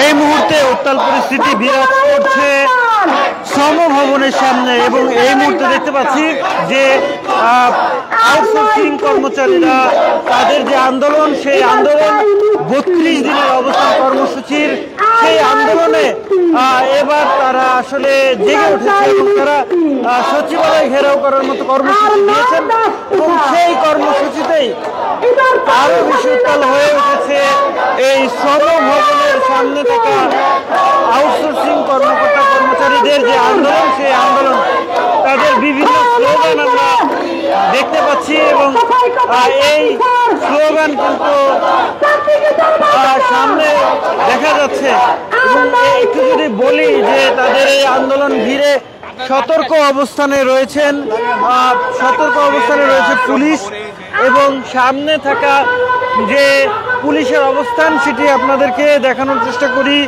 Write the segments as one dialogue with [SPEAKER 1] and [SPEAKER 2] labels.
[SPEAKER 1] এই মুহূর্তে উত্তাল পরিস্থিতি বিরাজ করছে শ্রম ভবনের সামনে এবং এই মুহূর্তে দেখতে পাচ্ছি যে আউটসোর্সিং কর্মচারীরা তাদের যে আন্দোলন সেই আন্দোলন 32 দিনের অবস্থান কর্মসূচির সেই আন্দোলনে এবার তারা আসলে জেগে উঠেছে এবং তারা সচিবালয় ঘেরাও করার মতো কর্মসূচি দিয়েছেন এবং সেই কর্মসূচিতেই আরো বেশি উত্তাল হয়ে উঠেছে এই শ্রম ভবনের সামনে থাকা আউটসোর্সিং কর্মকর্তা কর্মচারীদের যে আন্দোলন সেই আন্দোলন তাদের বিভিন্ন স্লোগান আমরা দেখতে পাচ্ছি এবং এই স্লোগান কিন্তু সামনে দেখা যাচ্ছে এবং একটু যদি বলি যে তাদের এই আন্দোলন ঘিরে সতর্ক অবস্থানে রয়েছে পুলিশ এবং সামনে থাকা যে পুলিশের অবস্থান সেটি আপনাদেরকে দেখানোর চেষ্টা করি।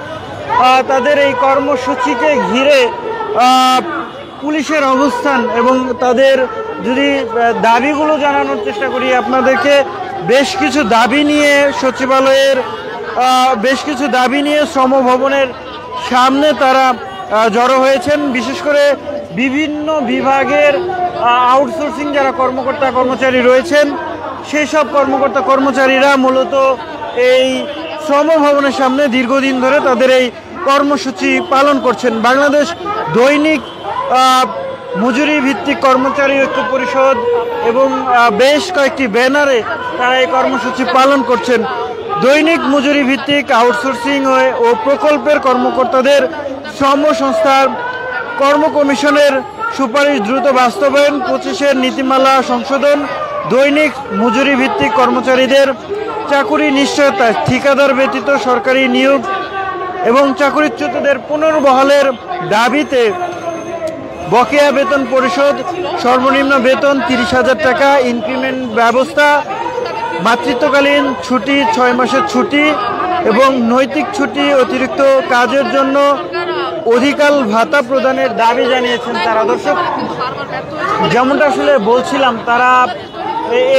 [SPEAKER 1] তাদের এই কর্মসূচিকে ঘিরে পুলিশের অবস্থান এবং তাদের যদি দাবিগুলো জানানোর চেষ্টা করি আপনাদেরকে বেশ কিছু দাবি নিয়ে সচিবালয়ের শ্রম ভবনের সামনে তারা জড়ো হয়েছেন। বিশেষ করে বিভিন্ন বিভাগের আউটসোর্সিং যারা কর্মকর্তা কর্মচারী রয়েছেন সেই সব কর্মকর্তা কর্মচারীরা মূলত এই শ্রম ভবনের সামনে দীর্ঘদিন ধরে তাদের এই কর্মসূচি পালন করছেন। বাংলাদেশ দৈনিক মজুরি ভিত্তিক কর্মচারী ঐক্য পরিষদ এবং বেশ কয়েকটি ব্যানারে তারা এই কর্মসূচি পালন করছেন। দৈনিক মজুরি ভিত্তিক আউটসোর্সিং ও প্রকল্পের কর্মকর্তাদের শ্রম সংস্থার কর্ম কমিশনের সুপারিশ দ্রুত বাস্তবায়ন, 25-এর নীতিমালা সংশোধন, দৈনিক মজুরি ভিত্তিক কর্মচারীদের চাকুরি নিশ্চয়তা, ঠিকাদার ব্যতীত সরকারি নিয়োগ এবং চাকুরিচ্যুতদের পুনর্বহালের দাবিতে বকেয়া বেতন পরিশোধ, সর্বনিম্ন বেতন 30,000 টাকা, ইনক্রিমেন্ট ব্যবস্থা, মাতৃত্বকালীন ছুটি 6 মাসের ছুটি এবং নৈতিক ছুটি, অতিরিক্ত কাজের জন্য অধিকার ভাতা প্রদানের দাবি জানিয়েছেন তারা। দর্শক, যেমনটা আসলে বলছিলাম, তারা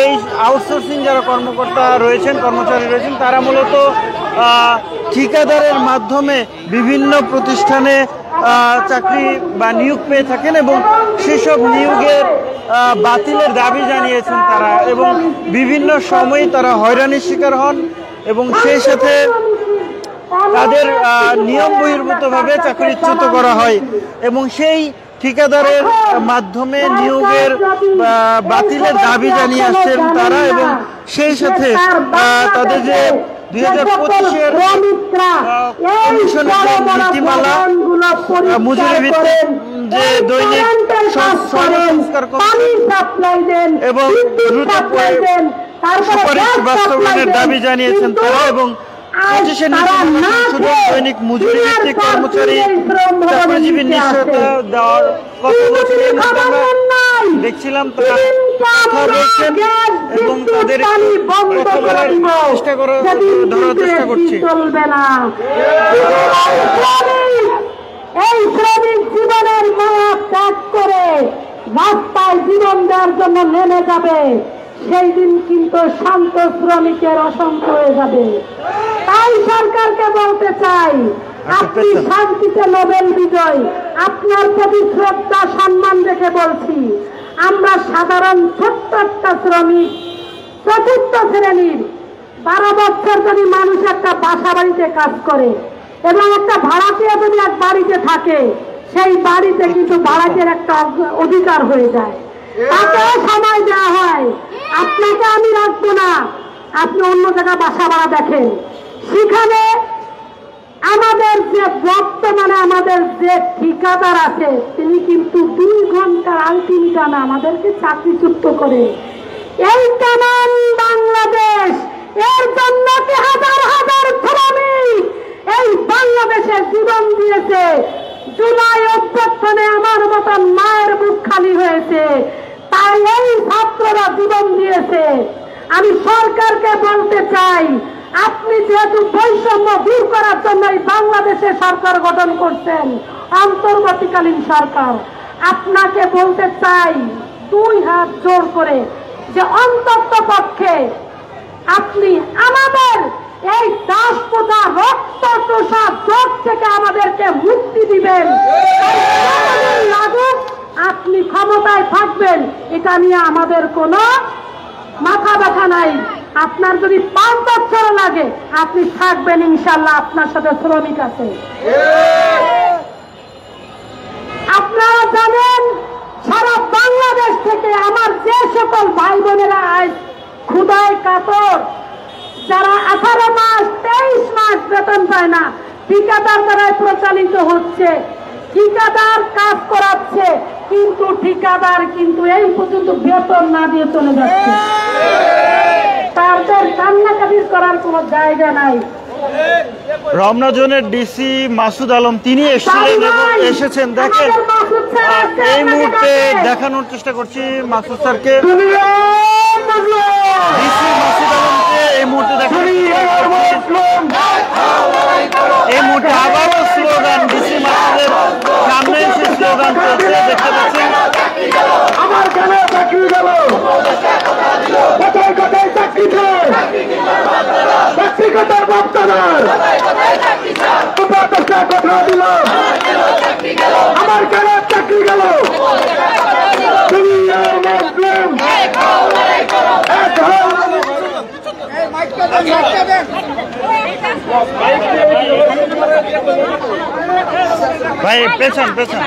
[SPEAKER 1] এই আউটসোর্সিং যারা কর্মকর্তা রয়েছেন কর্মচারী রয়েছেন তারা মূলত ঠিকাদারের মাধ্যমে বিভিন্ন প্রতিষ্ঠানে চাকরি বা নিয়োগ পেয়ে থাকেন এবং সেসব নিয়োগের বাতিলের দাবি জানিয়েছেন তারা এবং বিভিন্ন সময়ে তারা হয়রানির শিকার হন এবং সেই সাথে তাদের নিয়ম বহির্ভূতভাবে চাকরিচ্যুত করা হয় এবং সেই ঠিকাদারের মাধ্যমে নিয়োগের বাতিলের দাবি জানিয়ে আসছেন তারা এবং সেই সাথে তাদের যে 2025-এর নীতিমালা মজুরি ভিত্তিক যে দৈনিক সংস্কার এবং দ্রুত সুপারিশ বাস্তবায়নের দাবি জানিয়েছেন তারা এবং 25-এর নীতিমালা সংশোধন, দৈনিক মজুরি ভিত্তিক কর্মচারী চাকরিজীবী নিশ্চয়তা দেওয়ার কথা বলছিলেন। দেখছিলাম তারা কথা বলছেন এবং তাদের ধরার চেষ্টা করছি।
[SPEAKER 2] এই শ্রমিক জীবনের মায়া ত্যাগ করে রাস্তায় জীবন দেওয়ার জন্য নেমে যাবে, সেই দিন কিন্তু শান্ত শ্রমিকের অশান্ত হয়ে যাবে। তাই সরকারকে বলতে চাই, আপনি শান্তিতে নোবেল বিজয়, আপনার প্রতি শ্রদ্ধা সম্মান রেখে বলছি, আমরা সাধারণ ছোট্ট একটা শ্রমিক, চতুর্থ শ্রেণীর 12 বছর যদি মানুষ একটা বাসা বাড়িতে কাজ করে এবং একটা ভাড়াটিয়া যদি এক বাড়িতে থাকে, সেই বাড়িতে কিন্তু ভাড়াটের একটা অধিকার হয়ে যায়, তাকেও সময় দেওয়া হয়। আপনাকে আমি রাখবো না, আপনি অন্য জায়গায় বাসা ভাড়া দেখেন। সেখানে আমাদের যে বর্তমানে আমাদের যে ঠিকাদার আছে তিনি কিন্তু 2 ঘন্টার আলটিমেটামে আমাদেরকে চাকরিচ্যুত করে। এই কেমন বাংলাদেশ? এর জন্য কি হাজার হাজার শ্রমিক এই বাংলাদেশে জীবন দিয়েছে। জুলাই অভ্যুত্থানে আমার মতন মায়ের বুক খালি হয়েছে, তাই এই ছাত্ররা জীবন দিয়েছে। আমি সরকারকে বলতে চাই, আপনি যেহেতু বৈষম্য দূর করার জন্য এই বাংলাদেশে সরকার গঠন করছেন, অন্তর্বর্তীকালীন সরকার, আপনাকে বলতে চাই 2 হাত জোর করে যে অন্তত পক্ষে আপনি আমাদের এই দাস প্রথা রক্ত চোষা জোট থেকে আমাদেরকে মুক্তি দিবেন। লাগুক, আপনি ক্ষমতায় থাকবেন, এটা নিয়ে আমাদের কোনো মাথা ব্যথা নাই। আপনার যদি 5 বছর লাগে আপনি থাকবেন, ইনশাল্লাহ আপনার সাথে শ্রমিক আছে। আপনারা জানেন সারা বাংলাদেশ থেকে আমার যে সকল ভাই বোনেরা আজ ক্ষুধায় কাতর, যারা 18 মাস 23 মাস বেতন পায় না, ঠিকাদার দ্বারাই প্রচালিত হচ্ছে, ঠিকাদার কাজ করাচ্ছে, কিন্তু ঠিকাদার কিন্তু এই পর্যন্ত বেতন না দিয়ে চলে যাচ্ছে। তাদের কান্নাকাটি করার কোনো জায়গা নাই।
[SPEAKER 1] রমনা জোনের ডিসি মাসুদ আলম তিনি এসেছেন। দেখেন এই মুহূর্তে দেখানোর চেষ্টা করছি মাসুদ স্যারকে, ডিসি মাসুদ আলমকে এই মুহূর্তে এই মুহূর্তে আবারও স্লোগান, ডিসি মাসুদের সামনে এসে স্লোগান চলছে, দেখতে পাচ্ছেন।
[SPEAKER 3] আমার কেন চাকরি গেল, কোথায় কোথায় চাকরি চাকরি কোথায় বাপ্তাদার কথা দিল, আমার কেন চাকরি গেল।
[SPEAKER 1] ভাই পেছন পেছন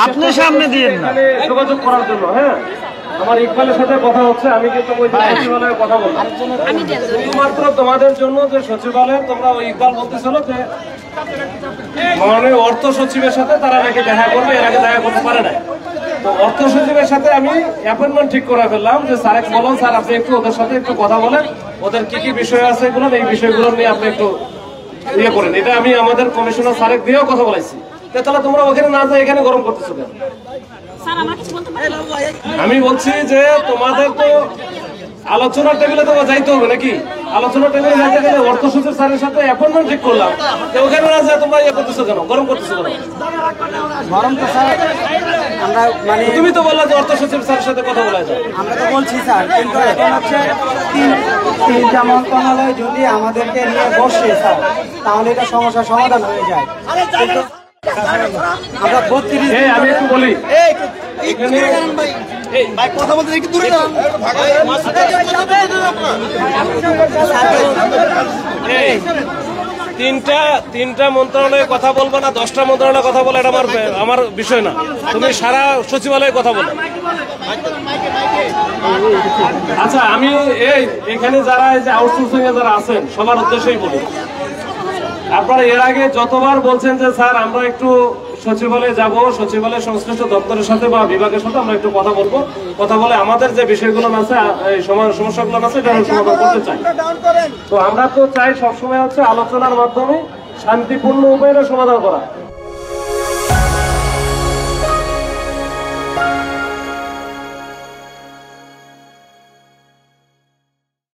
[SPEAKER 1] আপনি সামনে দিয়েন না,
[SPEAKER 3] যোগাযোগ করার জন্য। হ্যাঁ, আমার ইকবালের সাথে কথা হচ্ছে, আমি কিন্তু ওই সচিবালয়ে কথা বললাম শুধুমাত্র তোমাদের জন্য, যে সচিবালয়ে তোমরা ওই ইকবাল বলতেছিল যে মাননীয় অর্থ সচিবের সাথে তারা নাকি দেখা করবে, এর আগে দেখা করতে পারে না। তো অর্থ সচিবের সাথে আমি অ্যাপয়েন্টমেন্ট ঠিক করে ফেললাম যে স্যার বলুন, স্যার আপনি একটু ওদের সাথে একটু কথা বলেন, ওদের কি কি বিষয় আছে এগুলো, এই বিষয়গুলো নিয়ে আপনি একটু ইয়ে করেন। এটা আমি আমাদের কমিশনার স্যারেক দিয়েও কথা বলেছি। তাহলে তোমরা ওখানে না যাই এখানে গরম করতেছো কেন? আমি বলছি যে তোমাদের তো আলোচনার টেবিলে তো যাইতে হবে নাকি? আলোচনার টেবিলে যাইতে গেলে অর্থ সচিব স্যারের সাথে অ্যাপয়েন্টমেন্ট ঠিক করলাম, ওখানে না যায় তোমরা ইয়ে করতেছো কেন, গরম করতেছো কেন?
[SPEAKER 4] গরম তো স্যার আমরা মানে
[SPEAKER 3] তুমি তো বললা যে অর্থ সচিব স্যারের সাথে কথা বলা যায়।
[SPEAKER 4] আমরা তো বলছি স্যার, কিন্তু এখন হচ্ছে তিনটা মন্ত্রণালয় যদি আমাদেরকে নিয়ে বসে স্যার, তাহলে এটা সমস্যার সমাধান হয়ে যায়। কিন্তু আমরা 32
[SPEAKER 3] আমি একটু বলি,
[SPEAKER 4] কথা বলতে একটু দূরে যান।
[SPEAKER 3] তিনটা মন্ত্রণালয়ে কথা বলবো না 10টা মন্ত্রণালয়ে কথা বলে, এটা আমার বিষয় না। তুমি সারা সচিবালয়ে কথা বলো। আচ্ছা, আমি এখানে যারা এই যে আউটসোর্সিং এ যারা আছেন সবার উদ্দেশ্যেই বলি, আপনারা এর আগে যতবার বলছেন যে স্যার আমরা একটু সচিবালয়ে যাব, সচিবালয় সংশ্লিষ্ট দপ্তরের সাথে বা বিভাগের সাথে আমরা একটু কথা বলবো, কথা বলে আমাদের যে বিষয়গুলো আছে, এই সমস্যাগুলো আছে এটা সমাধান করতে চাই। তো আমরা তো চাই সবসময় হচ্ছে আলোচনার মাধ্যমে শান্তিপূর্ণ উপায়ে সমাধান করা।